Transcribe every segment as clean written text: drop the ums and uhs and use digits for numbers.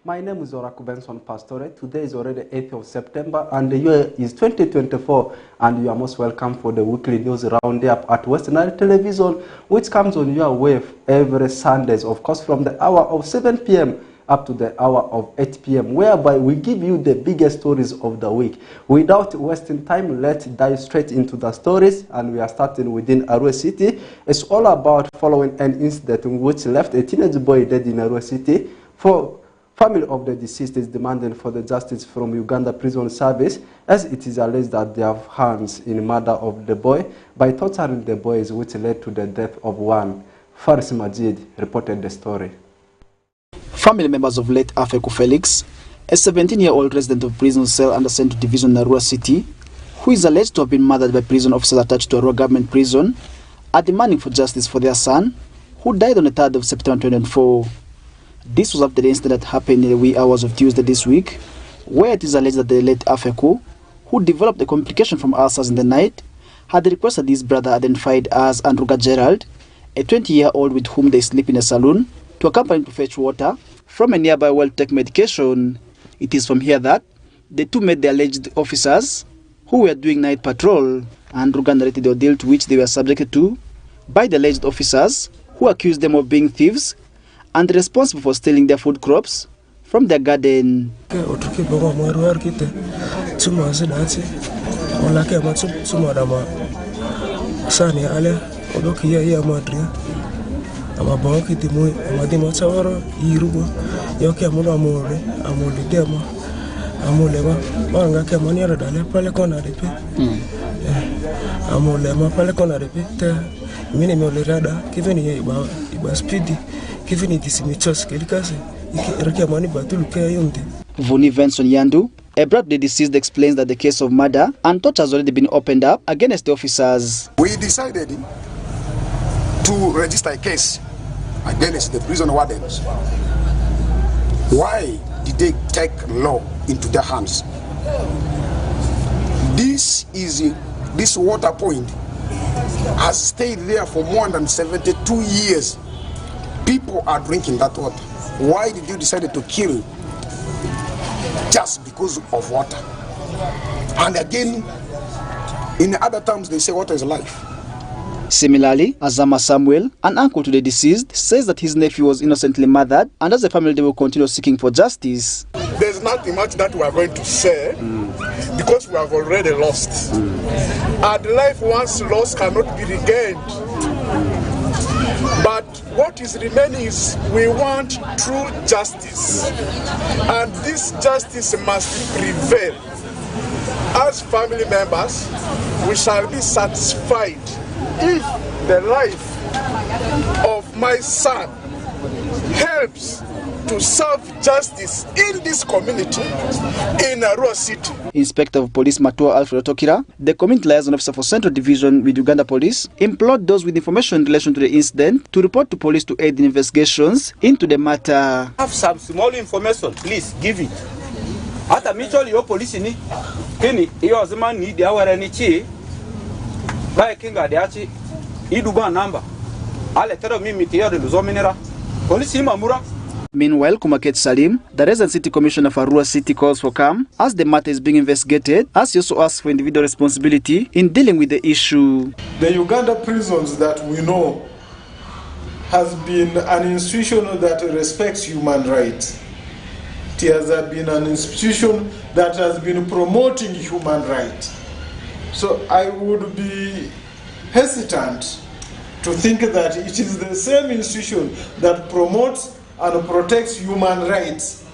My name is Oraku Benson Pastore. Today is already 8th of September and the year is 2024, and you are most welcome for the weekly news roundup at West Nile Television, which comes on your wave every Sundays, of course, from the hour of 7 p.m. up to the hour of 8 p.m., whereby we give you the biggest stories of the week. Without wasting time, let's dive straight into the stories, and we are starting within ARA City. It's all about following an incident which left a teenage boy dead in ARA City. For family of the deceased is demanding for the justice from Uganda Prison Service, as it is alleged that they have hands in murder of the boy by torturing the boys, which led to the death of one. Faris Majid reported the story. Family members of late Afeku Felix, a 17-year-old resident of prison cell under Central Division in ARA City, who is alleged to have been murdered by prison officers attached to ARA government prison, are demanding for justice for their son, who died on the 3rd of September 2024. This was after the incident that happened in the wee hours of Tuesday this week, where it is alleged that the late Afeku, who developed a complication from ulcers in the night, had requested his brother, identified as Andruga Gerald, a 20-year-old with whom they sleep in a saloon, to accompany him to fetch water from a nearby well to take medication. It is from here that the two met the alleged officers who were doing night patrol, and Andruga narrated the ordeal to which they were subjected to by the alleged officers, who accused them of being thieves and responsible for stealing their food crops from their garden. Vuni Venson Yandu, a brother of the deceased, explains that the case of murder and torture has already been opened up against the officers. We decided to register a case against the prison wardens. Why did they take law into their hands? This water point has stayed there for more than 72 years. People are drinking that water. Why did you decide to kill just because of water? And again, in other terms, they say water is life. Similarly, Azama Samuel, an uncle to the deceased, says that his nephew was innocently murdered, and as a family they will continue seeking for justice. There's nothing much that we are going to say because we have already lost. And life once lost cannot be regained. But what is remaining is we want true justice, and this justice must prevail. As family members, we shall be satisfied if the life of my son helps to serve justice in this community in ARA City. Inspector of Police Matua Alfred Tokira, the community liaison officer for Central Division with Uganda Police, implored those with information in relation to the incident to report to police to aid in investigations into the matter. Have some small information, please give it. Hata mutually your police ni kini hiyo zima ni dia wara ni chi ba kinga dia chi iduba number ale tero mimi tiyo de luzominera police imamura. Meanwhile, Kumaket Salim, the resident city commissioner for ARA City, calls for calm as the matter is being investigated, as he also asks for individual responsibility in dealing with the issue. The Uganda prisons that we know has been an institution that respects human rights. It has been an institution that has been promoting human rights. So I would be hesitant to think that it is the same institution that promotes and protects human rights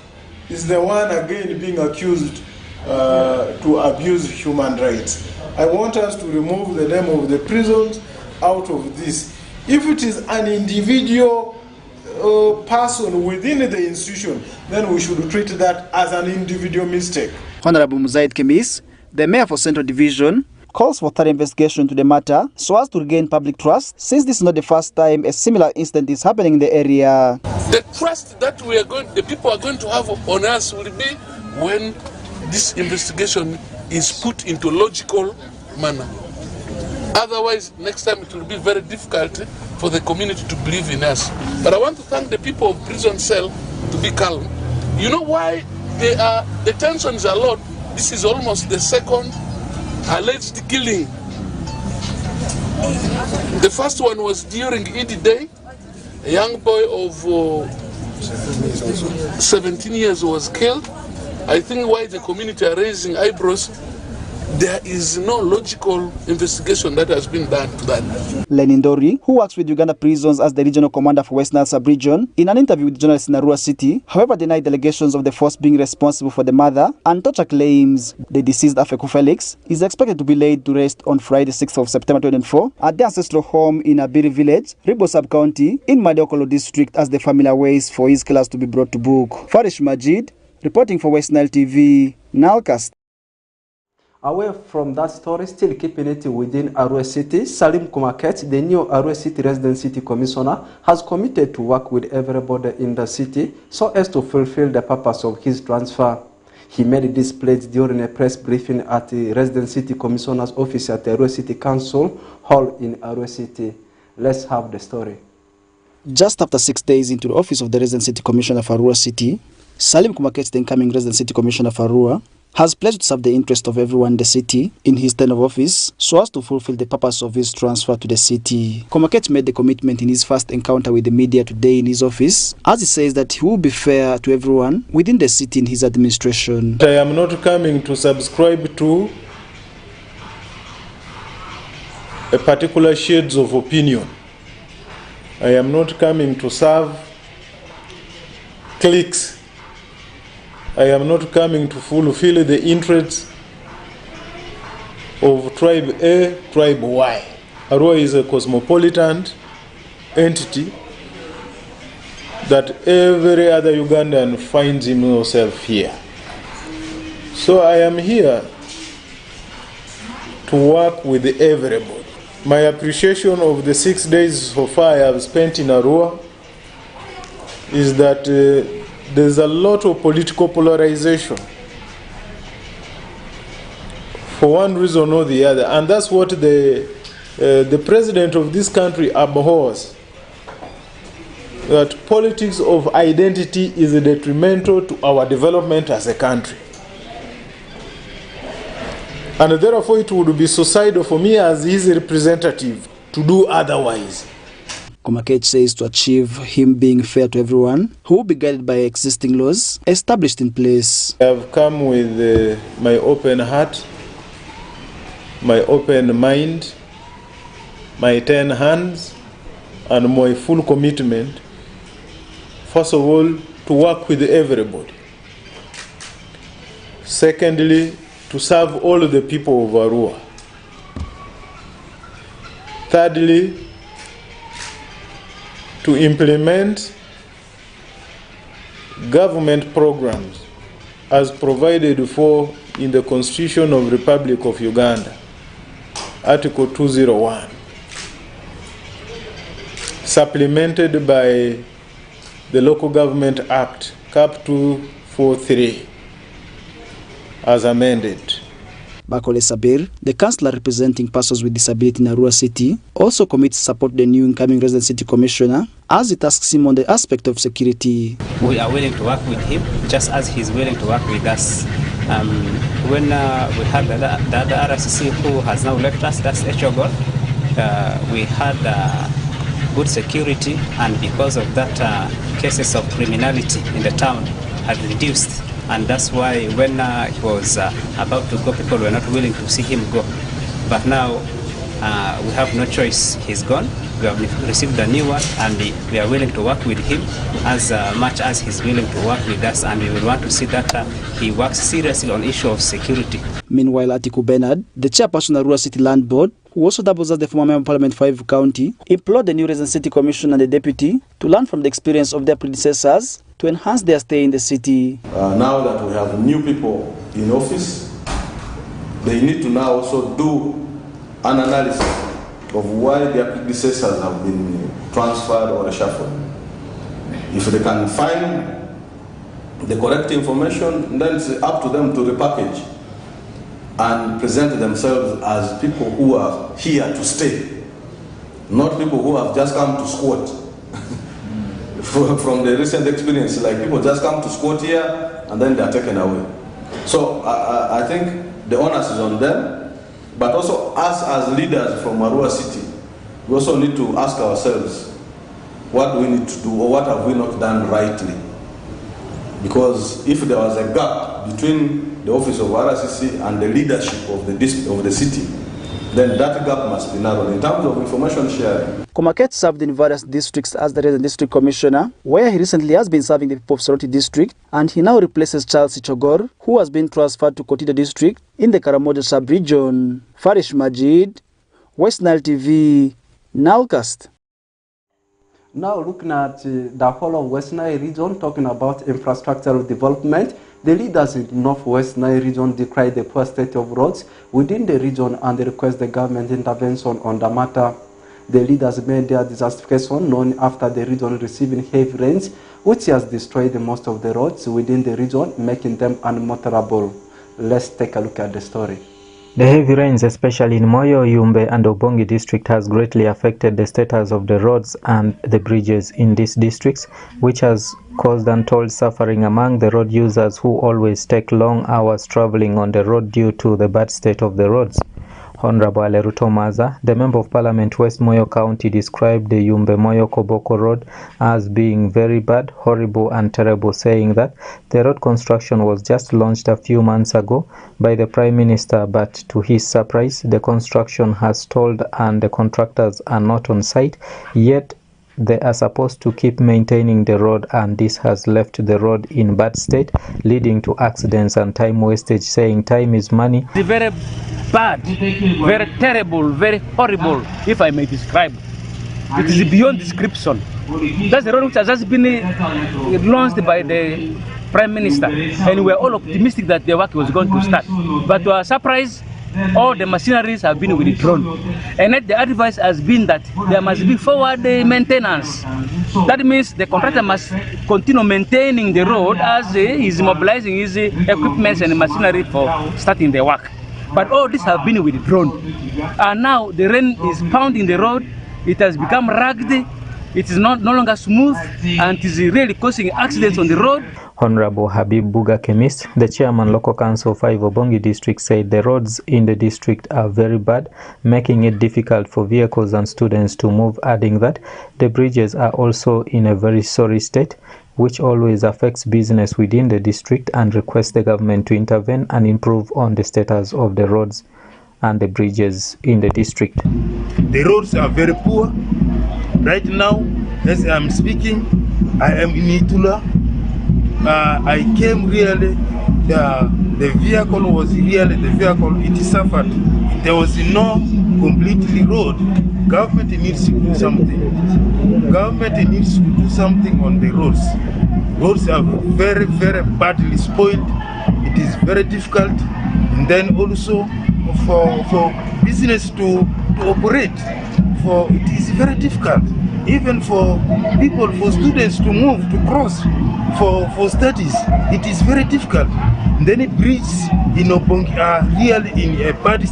is the one again being accused to abuse human rights. I want us to remove the name of the prisons out of this. If it is an individual person within the institution, then we should treat that as an individual mistake. Honorable Muzaid Kemis, the mayor for Central Division, calls for thorough investigation into the matter so as to regain public trust, since this is not the first time a similar incident is happening in the area. The trust that the people are going to have on us will be when this investigation is put into logical manner. Otherwise, next time it will be very difficult for the community to believe in us. But I want to thank the people of prison cell to be calm You know why the tensions are low? This is almost the second alleged killing. The first one was during Eid Day. A young boy of 17 years was killed. I think why the community are raising eyebrows, there is no logical investigation that has been done to that. Lenin Dori, who works with Uganda prisons as the regional commander for West Nile sub-region, in an interview with journalists in ARA City, however denied allegations of the force being responsible for the murder and torture claims the deceased Afeku Felix is expected to be laid to rest on Friday, 6th of September 2024 at the ancestral home in Abiri village, Ribo sub-county, in Madokolo district as the family awaits for his killers to be brought to book. Farish Majid, reporting for West Nile TV, Nalcast. Away from that story, still keeping it within ARA City, Salim Kumaket, the new ARA City resident city commissioner, has committed to work with everybody in the city so as to fulfill the purpose of his transfer. He made this pledge during a press briefing at the resident city commissioner's office at the ARA City Council Hall in ARA City. Let's have the story. Just after 6 days into the office of the resident city commissioner for ARA City, Salim Kumaket, the incoming resident city commissioner for ARA, has pledged to serve the interest of everyone in the city in his term of office so as to fulfill the purpose of his transfer to the city. Kumaket made the commitment in his first encounter with the media today in his office, as he says that he will be fair to everyone within the city in his administration. I am not coming to subscribe to a particular shades of opinion. I am not coming to serve cliques. I am not coming to fulfill the interests of tribe A, tribe Y. ARA is a cosmopolitan entity that every other Ugandan finds himself here. So I am here to work with everybody. My appreciation of the 6 days so far I have spent in ARA is that there's a lot of political polarization for one reason or the other, and that's what the president of this country abhors, that politics of identity is detrimental to our development as a country. And therefore it would be suicidal for me as his representative to do otherwise. Kumaket says to achieve him being fair to everyone, who will be guided by existing laws established in place. I have come with my open heart, my open mind, my 10 hands, and my full commitment, first of all, to work with everybody. Secondly, to serve all the people of ARA. Thirdly, to implement government programs as provided for in the Constitution of the Republic of Uganda, Article 201, supplemented by the Local Government Act, Cap 243, as amended. Bakole Sabir, the councillor representing persons with disability in ARA City, also commits support the new incoming resident city commissioner as it asks him on the aspect of security. We are willing to work with him just as he's willing to work with us. When we had the other RCC who has now left us, that's Echogon, we had good security, and because of that cases of criminality in the town had reduced. And that's why when he was about to go, people were not willing to see him go. But now we have no choice. He's gone. We have received a new one, and we are willing to work with him as much as he's willing to work with us. And we will want to see that he works seriously on issue of security. Meanwhile, Atiku Bernard, the chairperson of ARA City Land Board, who also doubles as the former member of Parliament for Ivu County, implored the new resident city commissioner and the deputy to learn from the experience of their predecessors to enhance their stay in the city. Now that we have new people in office, they need to now also do an analysis of why their predecessors have been transferred or reshuffled. If they can find the correct information, then it's up to them to repackage and present themselves as people who are here to stay, not people who have just come to squat. from the recent experience, like people just come to squat here and then they are taken away. So I think the onus is on them, but also us as leaders from ARA City, we also need to ask ourselves, what do we need to do, or what have we not done rightly? Because if there was a gap between the office of ARA City and the leadership of the city, then that gap must be narrowed in terms of information sharing. Komaket served in various districts as the Resident District Commissioner, where he recently has been serving the people of Soroti District, and he now replaces Charles Ichogor, who has been transferred to Kotida District in the Karamoja sub-region. Farish Majid, West Nile TV, Nowcast. Now looking at the whole of West Nile region, talking about infrastructural development, the leaders in the Northwest Nile region decry the poor state of roads within the region and they request the government intervention on the matter. The leaders made their dissatisfaction known after the region receiving heavy rains, which has destroyed most of the roads within the region, making them unmotorable. Let's take a look at the story. The heavy rains, especially in Moyo, Yumbe and Obongi district, has greatly affected the status of the roads and the bridges in these districts, which has caused untold suffering among the road users who always take long hours traveling on the road due to the bad state of the roads. Honorable Aleruto Maza, the Member of Parliament West Moyo County, described the Yumbe-Moyo Koboko Road as being very bad, horrible and terrible, saying that the road construction was just launched a few months ago by the Prime Minister, but to his surprise, the construction has stalled and the contractors are not on site, yet they are supposed to keep maintaining the road, and this has left the road in bad state, leading to accidents and time wastage, saying time is money. Very bad, very terrible, very horrible, if I may describe. It is beyond description. That's the road which has just been launched by the Prime Minister, and we are all optimistic that the work was going to start. But to our surprise, all the machineries have been withdrawn. And yet the advice has been that there must be forward maintenance. That means the contractor must continue maintaining the road as he is mobilizing his equipment and machinery for starting the work. But all this have been withdrawn. And now the rain is pounding the road. It has become rugged. It is no longer smooth, and it is really causing accidents on the road. Honorable Habib Buga Chemist, the chairman local council 5 Obongi district, said the roads in the district are very bad, making it difficult for vehicles and students to move, adding that the bridges are also in a very sorry state, which always affects business within the district, and requests the government to intervene and improve on the status of the roads and the bridges in the district. The roads are very poor. Right now, as I'm speaking, I am in Itula. I came really, the vehicle, it suffered. There was no completely road. Government needs to do something. Government needs to do something on the roads. Roads are very, very badly spoiled. It is very difficult. And then also for business to operate, it is very difficult. Even for people, for students to move, to cross, for studies, it is very difficult. Then it bridges in Obongi are really in a bad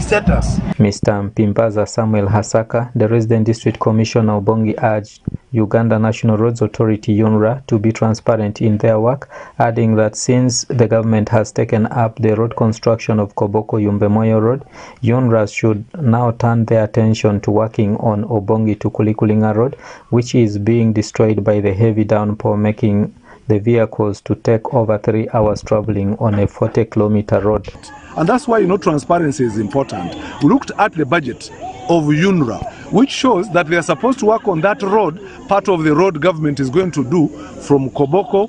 status. Mr. Mpimbaza Samuel Hasaka, the Resident District Commissioner Obongi, urged Uganda National Roads Authority UNRA to be transparent in their work, adding that since the government has taken up the road construction of Koboko Yumbe-Moyo Road, UNRA should now turn their attention to working on Obongi to Kulikulinga Road, which is being destroyed by the heavy downpour, making the vehicles to take over 3 hours traveling on a 40-kilometer road. And that's why, transparency is important. We looked at the budget of UNRA, which shows that they are supposed to work on that road. Part of the road government is going to do from Koboko,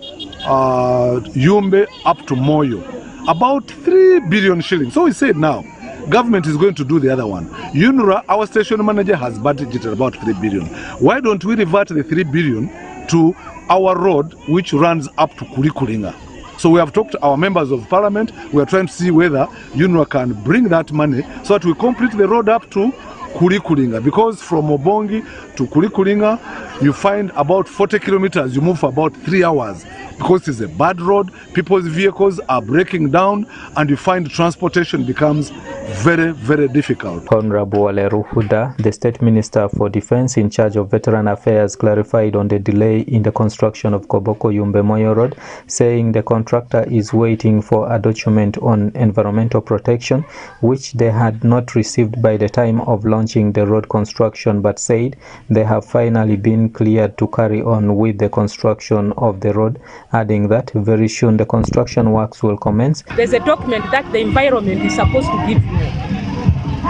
Yumbe up to Moyo. About 3 billion shillings. So we said now, government is going to do the other one. UNRA, our station manager, has budgeted about 3 billion. Why don't we revert the 3 billion to our road, which runs up to Kulikulinga? So we have talked to our members of parliament. We are trying to see whether UNRA can bring that money so that we complete the road up to Kulikulinga. Because from Obongi to Kulikulinga, you find about 40 kilometers, you move for about 3 hours. Because it's a bad road, people's vehicles are breaking down, and you find transportation becomes very, very difficult. Honorable Wale Ruhuda, the State Minister for Defense in charge of Veteran Affairs, clarified on the delay in the construction of Koboko-Yumbe Moyo Road, saying the contractor is waiting for a document on environmental protection, which they had not received by the time of launching the road construction, but said they have finally been cleared to carry on with the construction of the road, adding that very soon the construction works will commence. There's a document that the environment is supposed to give you,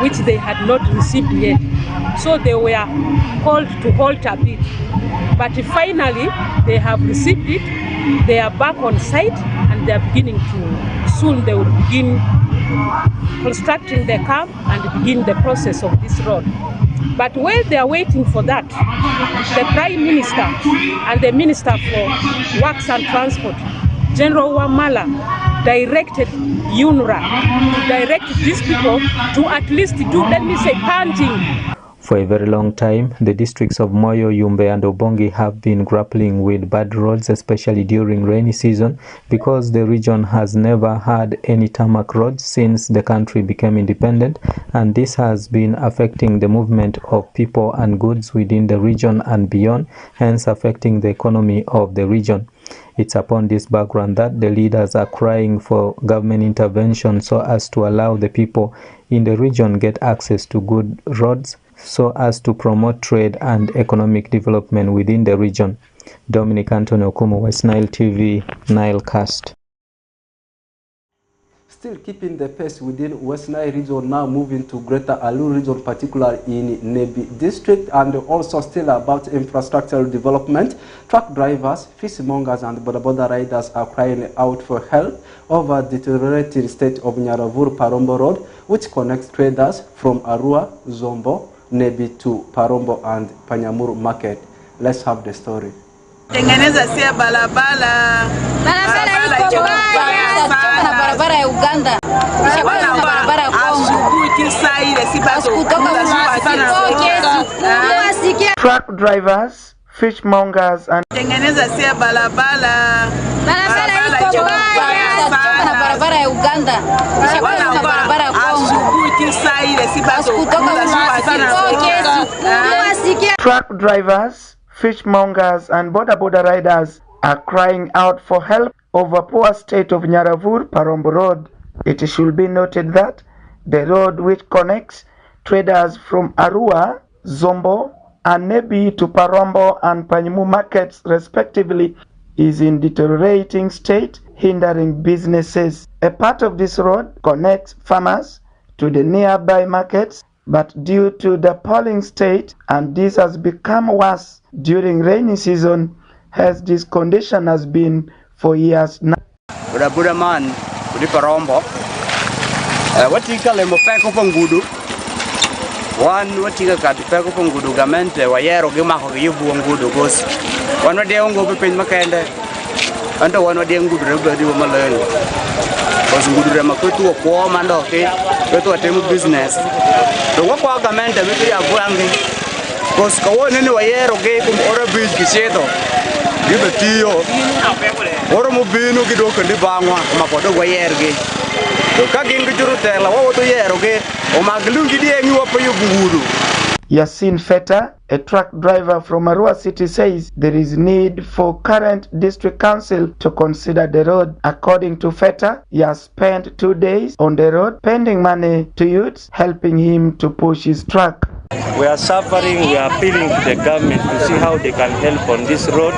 which they had not received yet. So they were called to halt a bit. But finally, they have received it. They are back on site and they are beginning to, soon they will begin constructing the camp and begin the process of this road. But while they are waiting for that, the Prime Minister and the Minister for Works and Transport, General Wamala, directed UNRA to direct these people to at least do, let me say, punting. For a very long time, the districts of Moyo, Yumbe and Obongi have been grappling with bad roads, especially during rainy season, because the region has never had any tarmac roads since the country became independent, and this has been affecting the movement of people and goods within the region and beyond, hence affecting the economy of the region. It's upon this background that the leaders are crying for government intervention so as to allow the people in the region get access to good roads, so as to promote trade and economic development within the region. Dominic Anthony Okumu, West Nile TV, Nilecast. Still keeping the pace within West Nile region, now moving to Greater Alu region, particularly in Nebi district, and also still about infrastructural development. Truck drivers, fishmongers and boda riders are crying out for help over the deteriorating state of Nyaravur Parombo Road, which connects traders from Arua, Zombo, Nebi to Parombo and Panyamur Market. Let's have the story. Tengeneza sia barabara. Barabara iko mbaya sana. Barabara ya Uganda. Kisha na barabara ya Kongo. Asubuhi kisa ile si bado kutoka sana. Truck drivers, fishmongers and tengeneza sia barabara. Barabara iko mbaya sana. Barabara ya Uganda. Kisha na barabara ya Kongo. Asubuhi kisa ile si bado kutoka sana. Truck drivers, fishmongers and border riders are crying out for help over poor state of Nyaravur Parombo Road. It should be noted that the road which connects traders from Arua, Zombo and Nebi to Parombo and Panyamu markets respectively is in deteriorating state, hindering businesses. A part of this road connects farmers to the nearby markets, but due to the polling state, and this has become worse during rainy season, as this condition has been for years now. Buda man, Budi Parombo. Watika le mopeko pangudu. Watika kati peko pangudu gamente wayero gimako yivu ngudu gosi. Wano de ngo pepen makende. Ando wano de ngudu rebedi wo maleni. Kosi ngudu rema kwetu ko mando ke. Kwetu atemu business. To wo kwa gamente bitu ya gwangi. Kosi ko nene wayero ge kum ora biz kisedo. Gibe tiyo. Ora mo binu gido kandi bangwa makodo wayerge. Yasin Feta, a truck driver from Arua City, says there is need for current district council to consider the road. According to Feta, he has spent 2 days on the road pending money to youths, helping him to push his truck. We are suffering, we are appealing to the government to see how they can help on this road.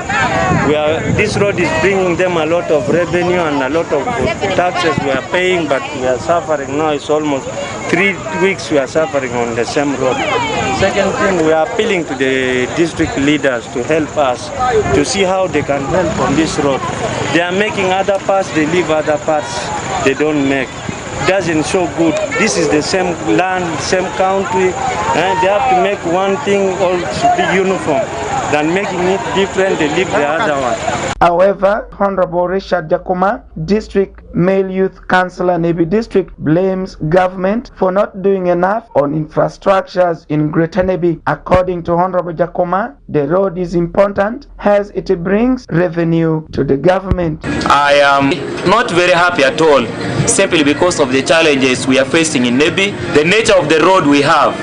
This road is bringing them a lot of revenue and a lot of taxes we are paying, but we are suffering now. It's almost 3 weeks we are suffering on the same road. Second thing, we are appealing to the district leaders to help us to see how they can help on this road. They are making other parts, they leave other parts they don't make. Doesn't show good. This is the same land, same country, and they have to make one thing all should be uniform. than making it different, they leave the other one. However, Honorable Richard Jakoma, District Male Youth Councillor Nebi District, blames government for not doing enough on infrastructures in Greater Nebi. According to Honorable Jakoma, the road is important as it brings revenue to the government. I am not very happy at all, simply because of the challenges we are facing in Nebi. The nature of the road we have,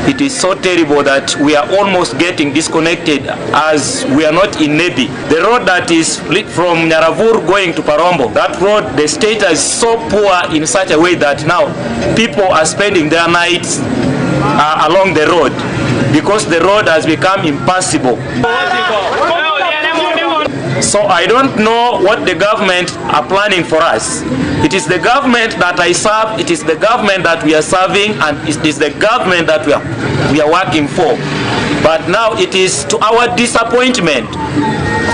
it is so terrible that we are almost getting disconnected as we are not in Nebi. The road that is from Nyaravur going to Parombo, that road, the state is so poor in such a way that now people are spending their nights along the road because the road has become impassable. So I don't know what the government are planning for us. It is the government that I serve, it is the government that we are serving, and it is the government that we are working for. But now it is to our disappointment.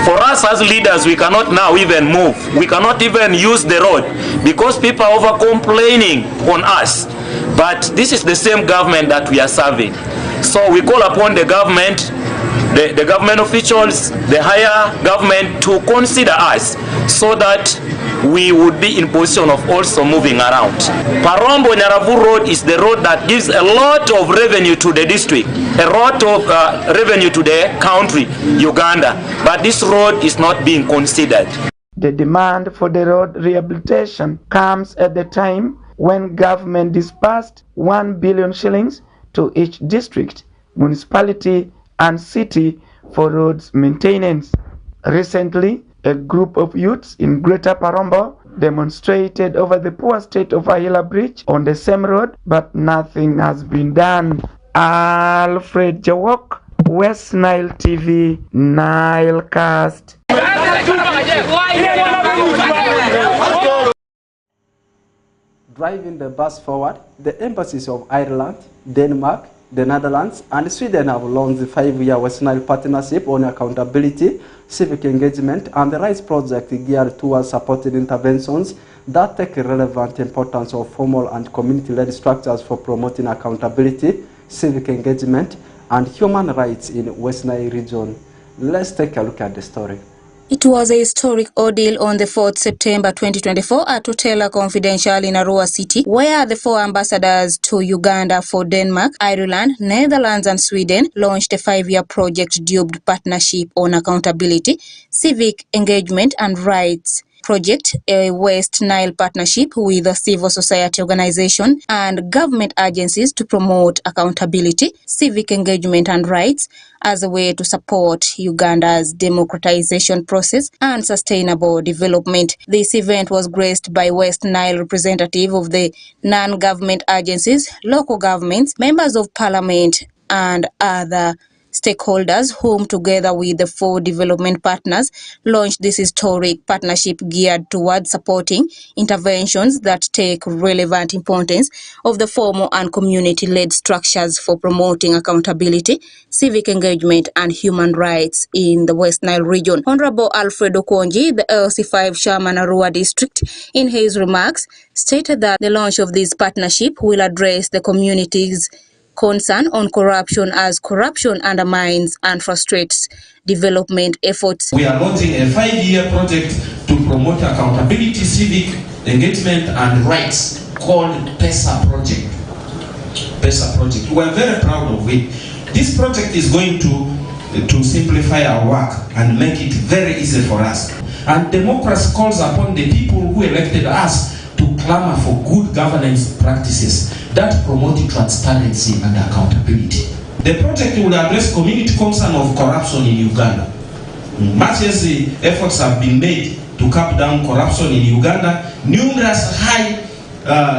For us as leaders, we cannot now even move. We cannot even use the road because people are over complaining on us. But this is the same government that we are serving. So we call upon the government, the government officials, the higher government to consider us so that we would be in position of also moving around. Parombo Nyaravur Road is the road that gives a lot of revenue to the district, a lot of revenue to the country, Uganda, but this road is not being considered. The demand for the road rehabilitation comes at the time when government disbursed 1 billion shillings to each district, municipality and city for roads maintenance. Recently, a group of youths in Greater Parombo demonstrated over the poor state of Ahila Bridge on the same road, but nothing has been done. Alfred Jawok, West Nile TV, Nilecast. Driving the bus forward, the embassies of Ireland, Denmark, the Netherlands and Sweden have launched the 5-year West Nile partnership on accountability, civic engagement and the rights project geared towards supporting interventions that take relevant importance of formal and community-led structures for promoting accountability, civic engagement and human rights in West Nile region. Let's take a look at the story. It was a historic ordeal on the 4th September 2024 at Hotel Confidential in ARA City, where the 4 ambassadors to Uganda for Denmark, Ireland, Netherlands and Sweden launched a 5-year project dubbed Partnership on Accountability, Civic Engagement and Rights project, a West Nile partnership with a civil society organization and government agencies to promote accountability, civic engagement and rights as a way to support Uganda's democratization process and sustainable development. This event was graced by West Nile representative of the non-government agencies, local governments, members of parliament and other stakeholders, whom together with the 4 development partners launched this historic partnership geared towards supporting interventions that take relevant importance of the formal and community-led structures for promoting accountability, civic engagement and human rights in the West Nile region. Honorable Alfred Okonji, the LC5 chairman Arua district, in his remarks stated that the launch of this partnership will address the community's concern on corruption, as corruption undermines and frustrates development efforts. We are launching a 5-year project to promote accountability, civic engagement and rights called PESA project. PESA project. We are very proud of it. This project is going to simplify our work and make it very easy for us. And democracy calls upon the people who elected us to clamor for good governance practices that promote transparency and accountability. The project will address community concern of corruption in Uganda. Much as the efforts have been made to cap down corruption in Uganda, numerous high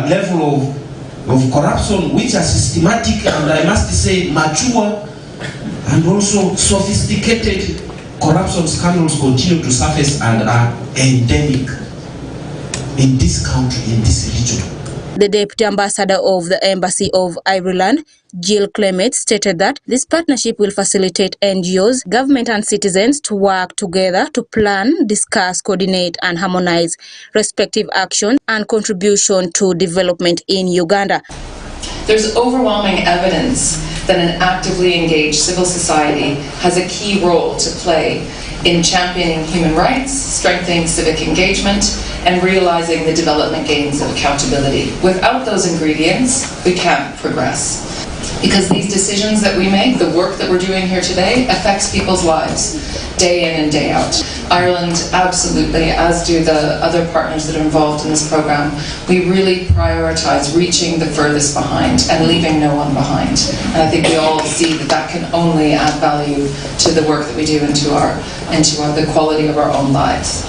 level of corruption which are systematic and I must say mature and also sophisticated corruption scandals continue to surface and are endemic in this country, in this region. The Deputy Ambassador of the Embassy of Ireland, Jill Clement, stated that this partnership will facilitate NGOs, government and citizens to work together to plan, discuss, coordinate and harmonize respective actions and contribution to development in Uganda. There's overwhelming evidence that an actively engaged civil society has a key role to play in championing human rights, strengthening civic engagement, and realizing the development gains of accountability. Without those ingredients, we can't progress. Because these decisions that we make, the work that we're doing here today, affects people's lives day in and day out. Ireland, absolutely, as do the other partners that are involved in this program, we really prioritize reaching the furthest behind and leaving no one behind. And I think we all see that that can only add value to the work that we do into the quality of our own lives.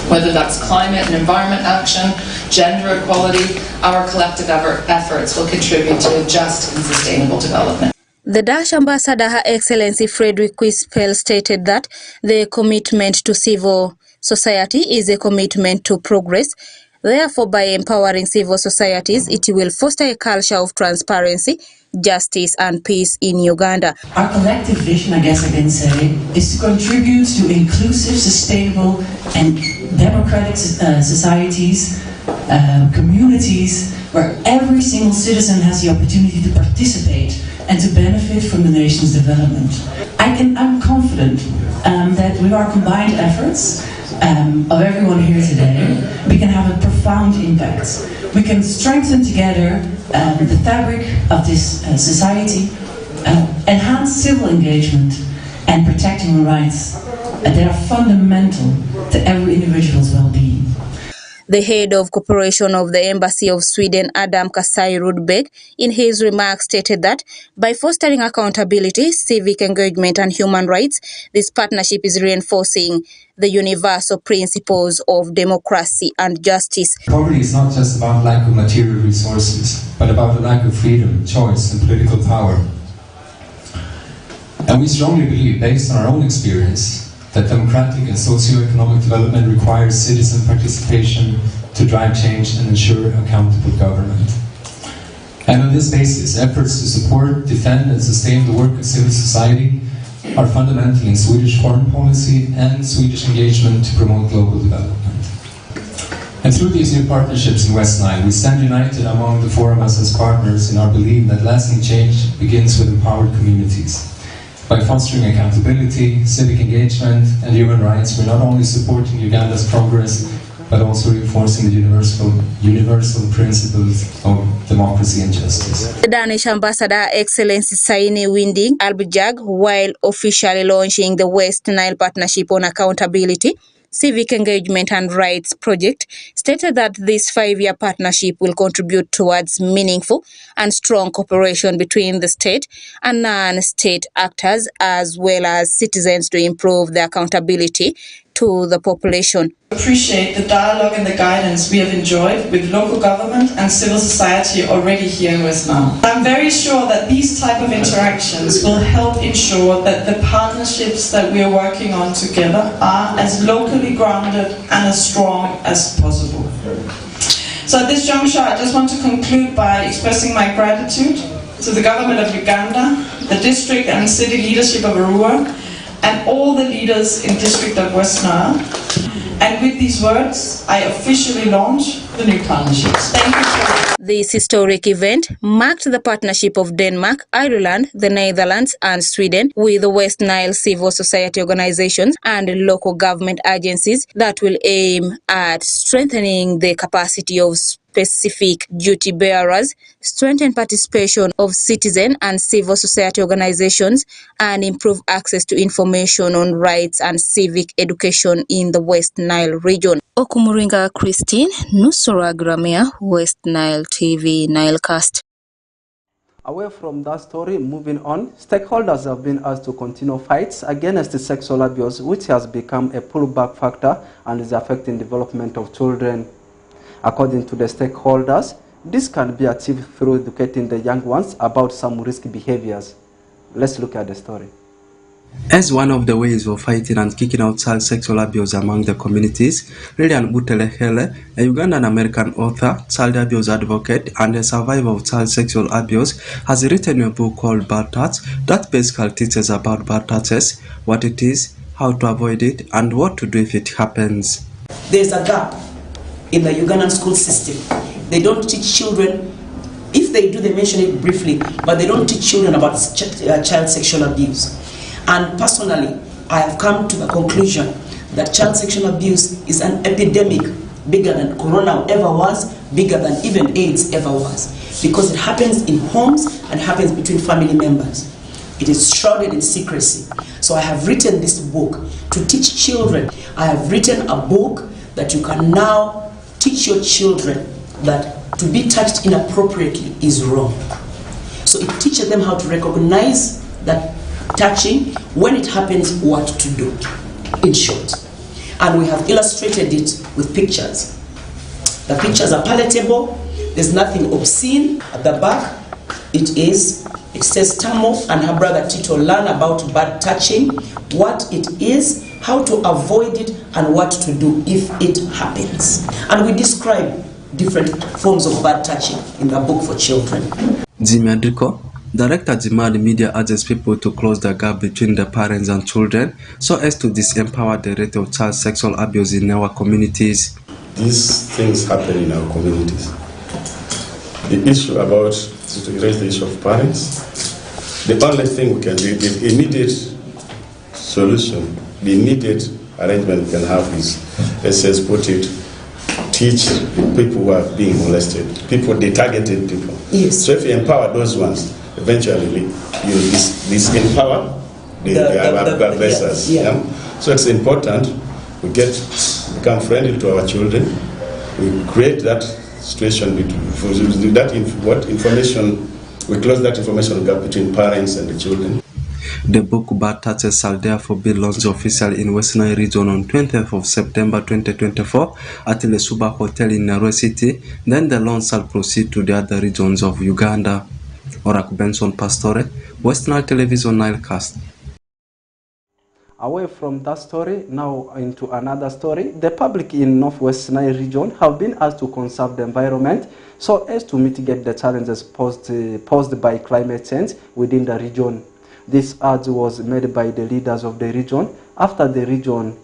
Whether that's climate and environment action, gender equality, our collective efforts will contribute to a just and sustainable development. The Dutch ambassador, Her Excellency Frederik Quispel, stated that the commitment to civil society is a commitment to progress. Therefore, by empowering civil societies, it will foster a culture of transparency, justice and peace in Uganda. Our collective vision, I guess I can say, is to contribute to inclusive, sustainable and democratic societies, communities where every single citizen has the opportunity to participate and to benefit from the nation's development. I'm confident that with our combined efforts of everyone here today, we can have a profound impact. We can strengthen together the fabric of this society, enhance civil engagement and protect human rights that are fundamental to every individual's well-being. The head of cooperation of the Embassy of Sweden, Adam Kasai Rudbeck, in his remarks stated that by fostering accountability, civic engagement and human rights, this partnership is reinforcing the universal principles of democracy and justice. Poverty is not just about lack of material resources, but about the lack of freedom, choice and political power. And we strongly believe, based on our own experience, that democratic and socio-economic development requires citizen participation to drive change and ensure accountable government. And on this basis, efforts to support, defend and sustain the work of civil society are fundamental in Swedish foreign policy and Swedish engagement to promote global development. And through these new partnerships in West Nile, we stand united among the four of us as partners in our belief that lasting change begins with empowered communities. By fostering accountability, civic engagement and human rights, we're not only supporting Uganda's progress, but also reinforcing the universal principles of democracy and justice. The Danish ambassador, Excellency Saini Winding Albijag, while officially launching the West Nile Partnership on Accountability, Civic Engagement and Rights project, stated that this 5-year partnership will contribute towards meaningful and strong cooperation between the state and non-state actors as well as citizens to improve the accountability to the population. Appreciate the dialogue and the guidance we have enjoyed with local government and civil society already here in West Nile. I'm very sure that these type of interactions will help ensure that the partnerships that we are working on together are as locally grounded and as strong as possible. So at this juncture, I just want to conclude by expressing my gratitude to the government of Uganda, the district and city leadership of Arua, and all the leaders in District of West Nile. And with these words, I officially launch the new partnerships. Thank you so much. This historic event marked the partnership of Denmark, Ireland, the Netherlands and Sweden with the West Nile civil society organizations and local government agencies that will aim at strengthening the capacity of specific duty bearers, strengthen participation of citizen and civil society organizations, and improve access to information on rights and civic education in the West Nile region. Okumuringa Christine, Nusura Gramea, West Nile TV, Nilecast. Away from that story, moving on, stakeholders have been asked to continue fights against the sexual abuse, which has become a pullback factor and is affecting development of children. According to the stakeholders, this can be achieved through educating the young ones about some risky behaviors. Let's look at the story. As one of the ways of fighting and kicking out child sexual abuse among the communities, Lilian Butelehele, a Ugandan-American author, child abuse advocate, and a survivor of child sexual abuse, has written a book called Bad Touch that basically teaches about bad touches, what it is, how to avoid it, and what to do if it happens. There's a gap in the Ugandan school system. They don't teach children If they do, they mention it briefly, but they don't teach children about child sexual abuse. And personally, I have come to the conclusion that child sexual abuse is an epidemic bigger than Corona ever was, bigger than even AIDS ever was, because it happens in homes and happens between family members. It is shrouded in secrecy. So I have written this book to teach children. I have written a book that you can now teach your children that to be touched inappropriately is wrong. So it teaches them how to recognize that touching, when it happens, what to do, in short. And we have illustrated it with pictures. The pictures are palatable. There's nothing obscene. At the back, it says Tamo and her brother Tito learn about bad touching, what it is, how to avoid it, and what to do if it happens. And we describe different forms of bad touching in the book for children. Jimmy Adriko, Director Jimad Media urges people to close the gap between the parents and children so as to disempower the rate of child sexual abuse in our communities. These things happen in our communities. The issue about, to raise the issue of parents, the only thing we can do, the immediate solution, the immediate arrangement we can have is, let's just put it, teach people who are being molested, the targeted people. Yes. So if you empower those ones, eventually you disempower the aggressors. Yeah. So it's important we become friendly to our children. We create that situation between we close that information gap between parents and the children. The book Bad Touches shall therefore be launched officially in West Nile region on 20th of September 2024 at the Suba Hotel in ARA City. Then the launch shall proceed to the other regions of Uganda. Orak Benson Pastore, West Nile Television Nilecast. Away from that story, now into another story. The public in Northwest Nile region have been asked to conserve the environment so as to mitigate the challenges posed by climate change within the region. This urge was made by the leaders of the region after the region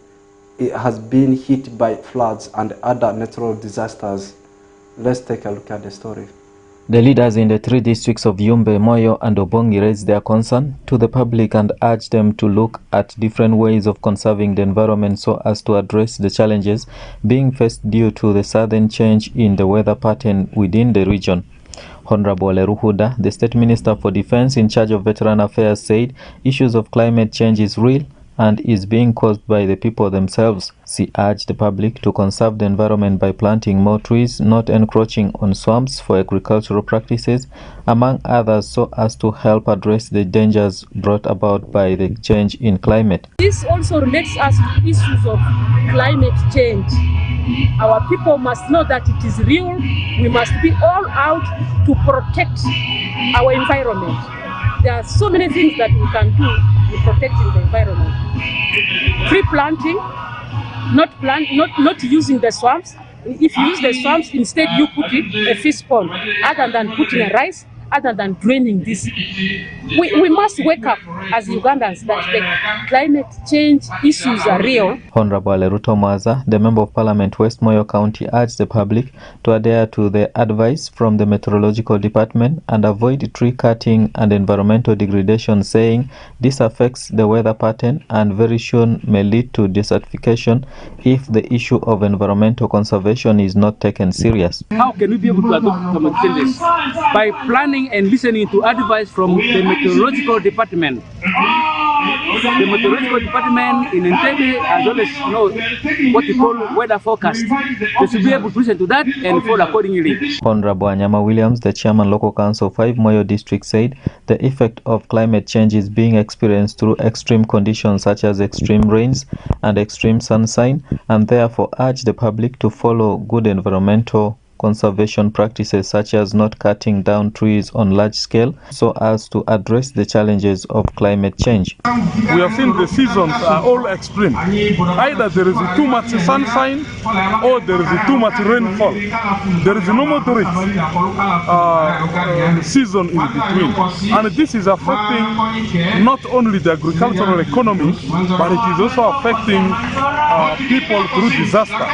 has been hit by floods and other natural disasters. Let's take a look at the story. The leaders in the three districts of Yumbe, Moyo and Obongi raised their concern to the public and urged them to look at different ways of conserving the environment so as to address the challenges being faced due to the sudden change in the weather pattern within the region. Honorable Ruhuda, the State Minister for Defense in charge of Veteran Affairs, said issues of climate change is real and is being caused by the people themselves. She urged the public to conserve the environment by planting more trees, not encroaching on swamps for agricultural practices, among others, so as to help address the dangers brought about by the change in climate. This also relates us to issues of climate change. Our people must know that it is real. We must be all out to protect our environment. There are so many things that we can do in protecting the environment. Tree planting, not using the swamps. If you use the swamps, instead you put it a fish pond, other than putting a rice, other than draining this. We must wake up as Ugandans that the climate change issues are real. Honorable Ruto Maza, the Member of Parliament West Moyo County, urged the public to adhere to the advice from the Meteorological Department and avoid tree cutting and environmental degradation, saying this affects the weather pattern and very soon may lead to desertification if the issue of environmental conservation is not taken serious. How can we be able to adopt climate changes? By planning and listening to advice from the Meteorological Department. The Meteorological Department in Entebbe as well as what we call weather forecast. They should be able to listen to that and follow accordingly. Honorable Anyama Williams, the Chairman Local Council 5 Moyo District, said the effect of climate change is being experienced through extreme conditions such as extreme rains and extreme sunshine, and therefore urged the public to follow good environmental conservation practices such as not cutting down trees on large scale so as to address the challenges of climate change. We have seen the seasons are all extreme. Either there is too much sunshine or there is too much rainfall. There is no moderate season in between. And this is affecting not only the agricultural economy, but it is also affecting people through disaster.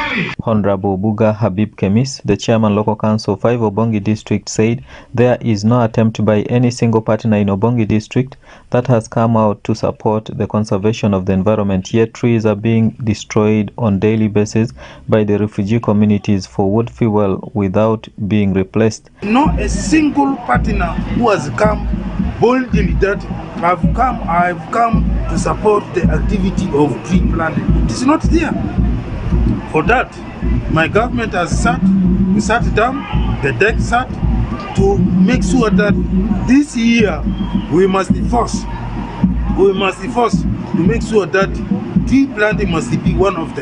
Honorable Buga Habib Kemis, the Chairman Chairman Local Council 5 Obongi District, said there is no attempt by any single partner in Obongi District that has come out to support the conservation of the environment, yet trees are being destroyed on daily basis by the refugee communities for wood fuel without being replaced. Not a single partner who has come boldly that I've come to support the activity of tree planting. It is not there. For that, my government has we sat down, the deck sat, to make sure that this year we must be forced to make sure that tree planting must be one of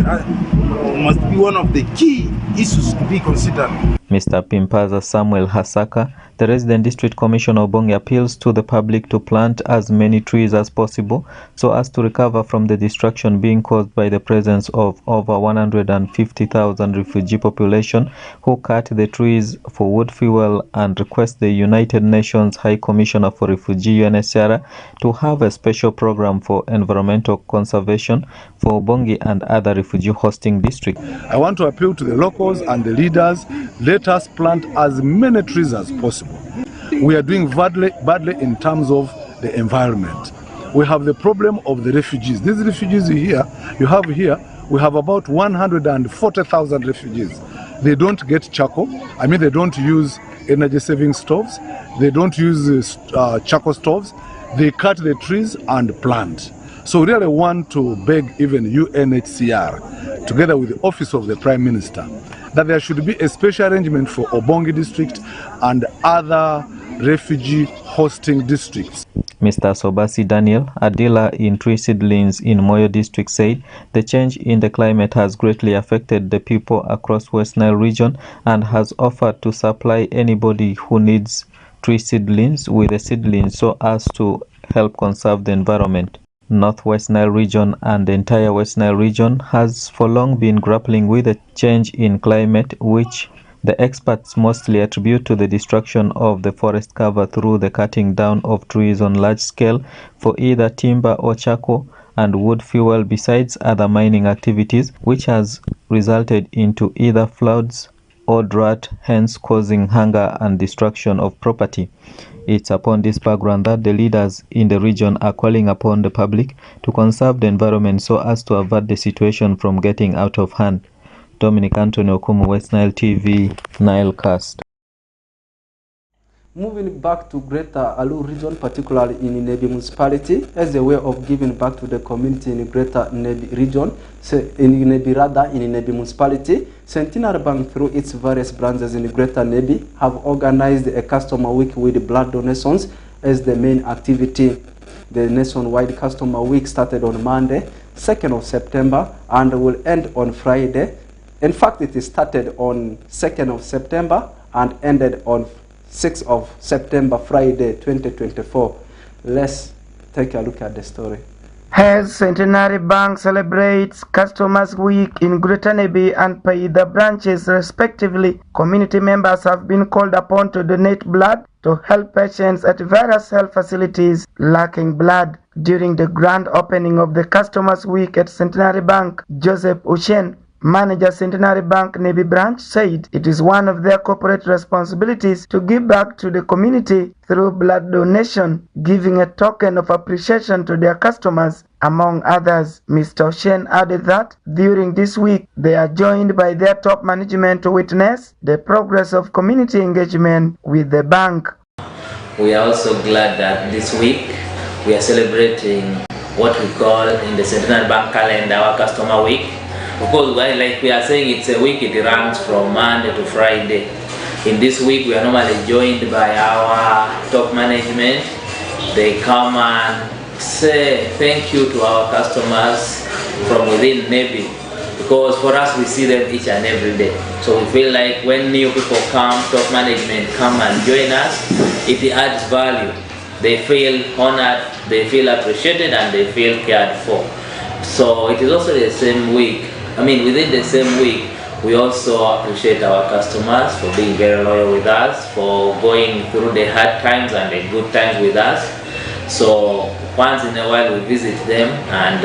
the key issues to be considered. Mr. Pimpaza Samuel Hasaka, the resident district commissioner of Obongi, appeals to the public to plant as many trees as possible so as to recover from the destruction being caused by the presence of over 150,000 refugee population who cut the trees for wood fuel, and request the United Nations High Commissioner for Refugee UNHCR to have a special program for environmental conservation for Obongi and other refugee hosting districts. I want to appeal to the locals and the leaders. Let us plant as many trees as possible. We are doing badly in terms of the environment. We have the problem of the refugees. These refugees we have about 140,000 refugees. They don't get charcoal. I mean, they don't use energy-saving stoves. They don't use charcoal stoves. They cut the trees and plant. So we really want to beg even UNHCR, together with the Office of the Prime Minister, that there should be a special arrangement for Obongi District and other refugee hosting districts. Mr. Sobasi Daniel, a dealer in tree seedlings in Moyo District, said the change in the climate has greatly affected the people across West Nile region and has offered to supply anybody who needs tree seedlings with a seedling so as to help conserve the environment. Northwest Nile region and the entire West Nile region has for long been grappling with a change in climate, which the experts mostly attribute to the destruction of the forest cover through the cutting down of trees on large scale for either timber or charcoal and wood fuel, besides other mining activities, which has resulted into either floods or drought, hence causing hunger and destruction of property. It's upon this background that the leaders in the region are calling upon the public to conserve the environment so as to avert the situation from getting out of hand. Dominic Anthony Okumu, West Nile TV, Nilecast. Moving back to Greater Alu region, particularly in Nebi municipality, as a way of giving back to the community in Greater Nebi region, in Nebi municipality, Centenary Bank, through its various branches in Greater Nebi, have organized a customer week with blood donations as the main activity. The nationwide customer week started on Monday, 2nd of September, and will end on Friday. In fact, it started on 2nd of September and ended on 6th of September, Friday, 2024. Let's take a look at the story. As Centenary Bank celebrates Customers Week in Greater Nebi and Paida branches respectively, community members have been called upon to donate blood to help patients at various health facilities lacking blood. During the grand opening of the Customers Week at Centenary Bank, Joseph Ushen, manager Centenary Bank Nebi branch, said it is one of their corporate responsibilities to give back to the community through blood donation, giving a token of appreciation to their customers, among others. Mr. Shen added that during this week, they are joined by their top management to witness the progress of community engagement with the bank. We are also glad that this week we are celebrating what we call in the Centenary Bank calendar our Customer Week. Because like we are saying, it's a week, it runs from Monday to Friday. In this week, we are normally joined by our top management. They come and say thank you to our customers from within Nebi. Because for us, we see them each and every day. So we feel like when new people come, top management come and join us, it adds value. They feel honored, they feel appreciated, and they feel cared for. So it is also the same week. Within the same week, we also appreciate our customers for being very loyal with us, for going through the hard times and the good times with us. So once in a while we visit them and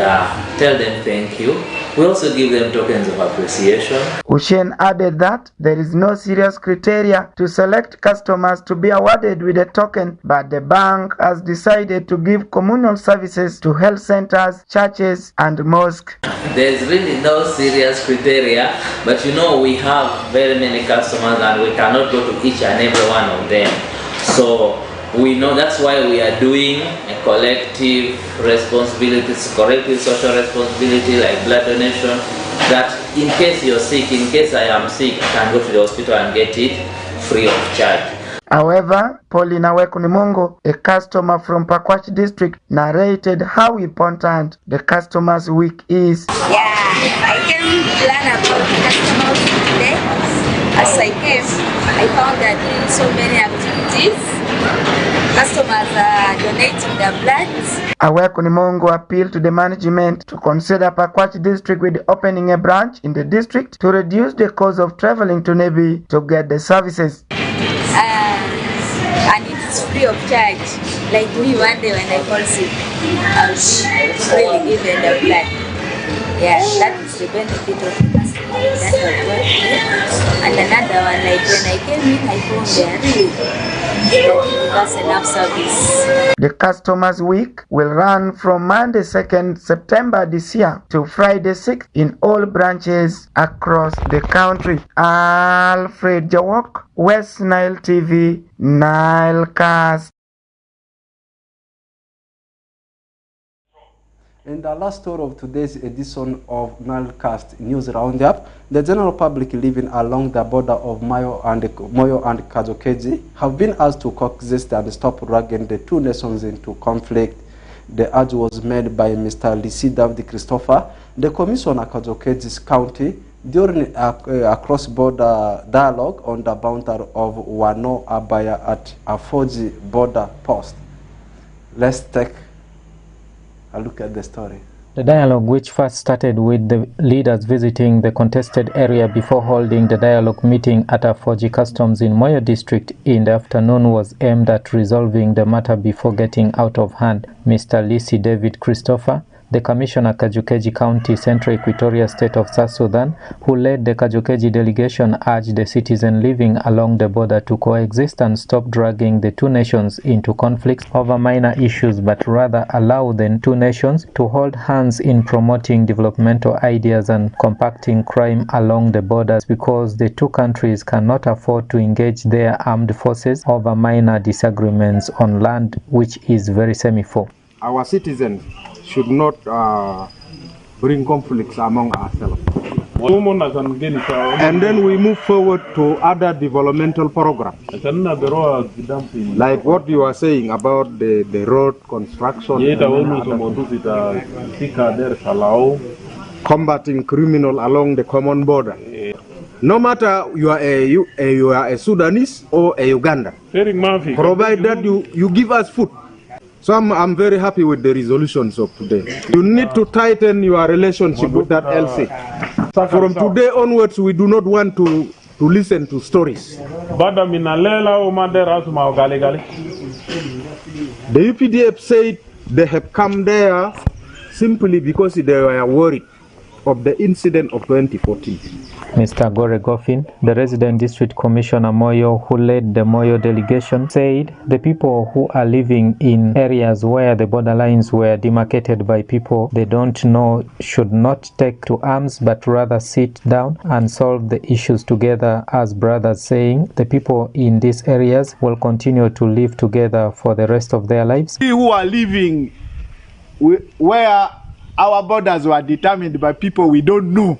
tell them thank you. We also give them tokens of appreciation. Hussein added that there is no serious criteria to select customers to be awarded with a token, but the bank has decided to give communal services to health centers, churches, and mosques. There's really no serious criteria, but you know we have very many customers and we cannot go to each and every one of them. So we know that's why we are doing a collective responsibility, collective social responsibility like blood donation, that in case you're sick, in case I am sick, I can go to the hospital and get it free of charge. However, Paulina Wekunimongo, a customer from Pakwach district, narrated how important the Customers Week is. Yeah, I can learn about the Customer Week today. As I came, I found that in so many activities, customers are donating their blood. Awekunimongo appealed to the management to consider Pakwach district with opening a branch in the district to reduce the cost of traveling to Nebi to get the services. And it's free of charge. Like me, one day when I fall sick, I was really given the blood. Yeah, that is the benefit of the customer. That was what I did. And another one, like when I came in, I found they are really giving us enough service. The Customers Week will run from Monday 2nd September this year to Friday 6th in all branches across the country. Alfred Jawok, West Nile TV, Nilecast. In the last story of today's edition of Nilecast News Roundup, the general public living along the border of Moyo and Kajokeji have been asked to coexist and stop dragging the two nations into conflict. The urge was made by Mr. Lisi David Christopher, the commissioner Kajokeji's county, during a cross-border dialogue on the boundary of Wano Abaya at Afoji border post. Let's take a look at the story. The dialogue, which first started with the leaders visiting the contested area before holding the dialogue meeting at Afoji Customs in Moyo district in the afternoon, was aimed at resolving the matter before getting out of hand. Mr. Lisi David Christopher, the Commissioner Kajukeji County, Central Equatoria State of South Sudan, who led the Kajukeji delegation, urged the citizens living along the border to coexist and stop dragging the two nations into conflicts over minor issues, but rather allow the two nations to hold hands in promoting developmental ideas and compacting crime along the borders, because the two countries cannot afford to engage their armed forces over minor disagreements on land which is very semaphore. Our citizens should not bring conflicts among ourselves. And then we move forward to other developmental programs. Like what you are saying about the road construction. Combating criminal along the common border. No matter you are a Sudanese or a Uganda, provided that you give us food. So I'm very happy with the resolutions of today. You need to tighten your relationship with that LC. From today onwards, we do not want to listen to stories. The UPDF said they have come there simply because they were worried of the incident of 2014. Mr. Gore Goffin, the resident district commissioner Moyo, who led the Moyo delegation, said the people who are living in areas where the borderlines were demarcated by people they don't know should not take to arms, but rather sit down and solve the issues together as brothers, saying the people in these areas will continue to live together for the rest of their lives. We who are living where our borders were determined by people we don't know.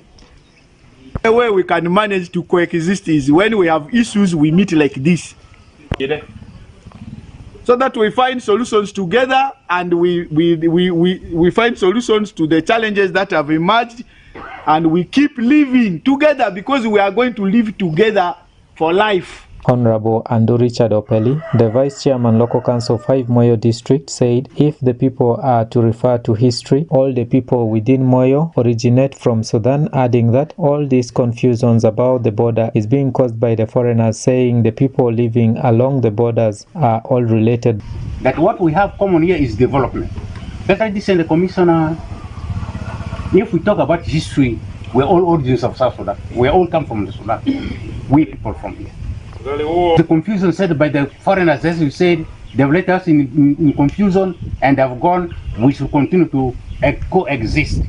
The way we can manage to coexist is when we have issues, we meet like this. So that we find solutions together, and we find solutions to the challenges that have emerged, and we keep living together because we are going to live together for life. Honorable Andu Richard Opeli, the Vice Chairman Local Council 5 Moyo District, said if the people are to refer to history, all the people within Moyo originate from Sudan, adding that all these confusions about the border is being caused by the foreigners, saying the people living along the borders are all related. That what we have common here is development. Better this and the commissioner If we talk about history, we're all origins of South Sudan. We all come from the Sudan. We people from here. The confusion said by the foreigners, as you said, they've left us in confusion and have gone. We should continue to coexist.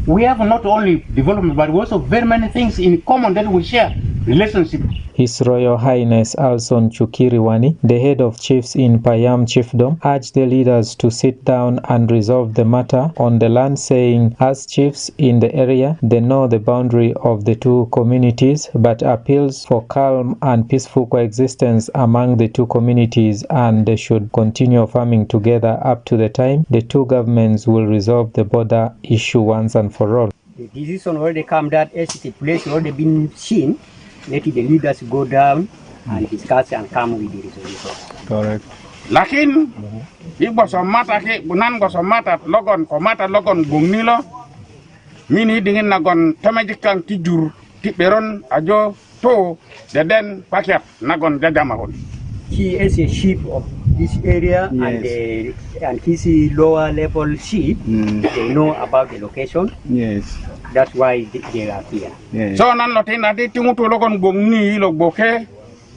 We have not only development, but we also very many things in common that we share. Relationship. His Royal Highness Alson Chukiriwani, the head of chiefs in Payam Chiefdom, urged the leaders to sit down and resolve the matter on the land, saying, as chiefs in the area, they know the boundary of the two communities, but appeals for calm and peaceful coexistence among the two communities, and they should continue farming together up to the time the two governments will resolve the border issue once and for all. The decision already come that as the place already been seen. Let the leaders go down and discuss and come with the resolution. Correct. Lakin, ibo somata ke bunan go somata logon komata logon bungnilo. Mini dingin nagon temajikang tijur tiperon ajo to den pakiat nagon jajamagon. He is a chief of this area, yes. and he's a lower level chief. They know about the location. Yes. That's why they are here. Yes. So nan lotin adi tingutu logon gongni lo boke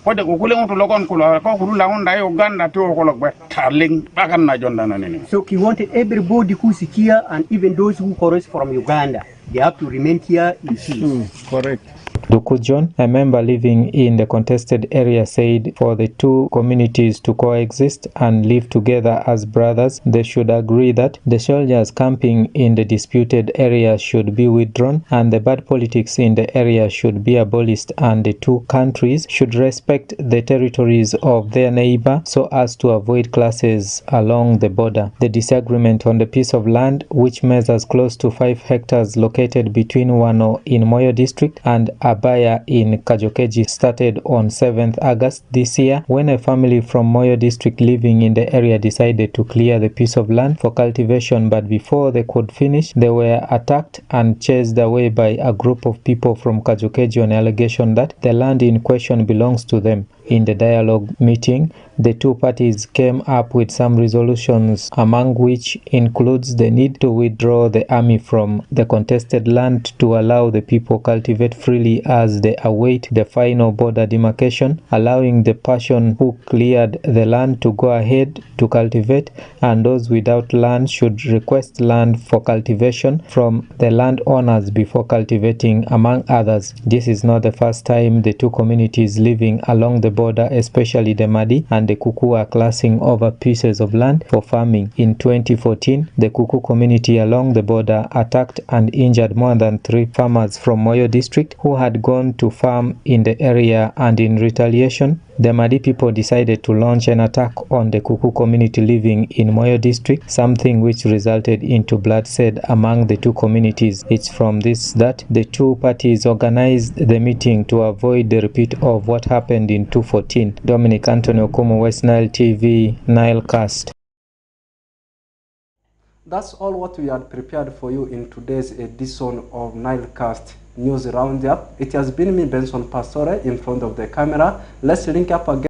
pode ukule ngutu logon kula ko kulu launda Uganda to ko lok betaling bakan na jonda nani. So he wanted everybody who's here and even those who cross from Uganda, they have to remain here in peace. Correct. Duku John, a member living in the contested area, said for the two communities to coexist and live together as brothers, they should agree that the soldiers camping in the disputed area should be withdrawn and the bad politics in the area should be abolished, and the two countries should respect the territories of their neighbor so as to avoid clashes along the border. The disagreement on the piece of land, which measures close to 5 hectares located between Wano in Moyo district and Abaya in Kajokeji, started on 7th August this year when a family from Moyo district living in the area decided to clear the piece of land for cultivation, but before they could finish, they were attacked and chased away by a group of people from Kajokeji on allegation that the land in question belongs to them. In the dialogue meeting, the two parties came up with some resolutions, among which includes the need to withdraw the army from the contested land to allow the people cultivate freely as they await the final border demarcation, allowing the person who cleared the land to go ahead to cultivate, and those without land should request land for cultivation from the landowners before cultivating, among others. This is not the first time the two communities living along the border, especially the Madi and the Kuku, are clashing over pieces of land for farming. In 2014, the Kuku community along the border attacked and injured more than 3 farmers from Moyo district who had gone to farm in the area, and in retaliation, the Madi people decided to launch an attack on the Kuku community living in Moyo district, something which resulted into bloodshed among the two communities. It's from this that the two parties organized the meeting to avoid the repeat of what happened in 2014. Dominic Anthony Okumu, West Nile TV, Nilecast. That's all what we had prepared for you in today's edition of Nilecast News Roundup. It has been me, Benson Pastore, in front of the camera. Let's link up again.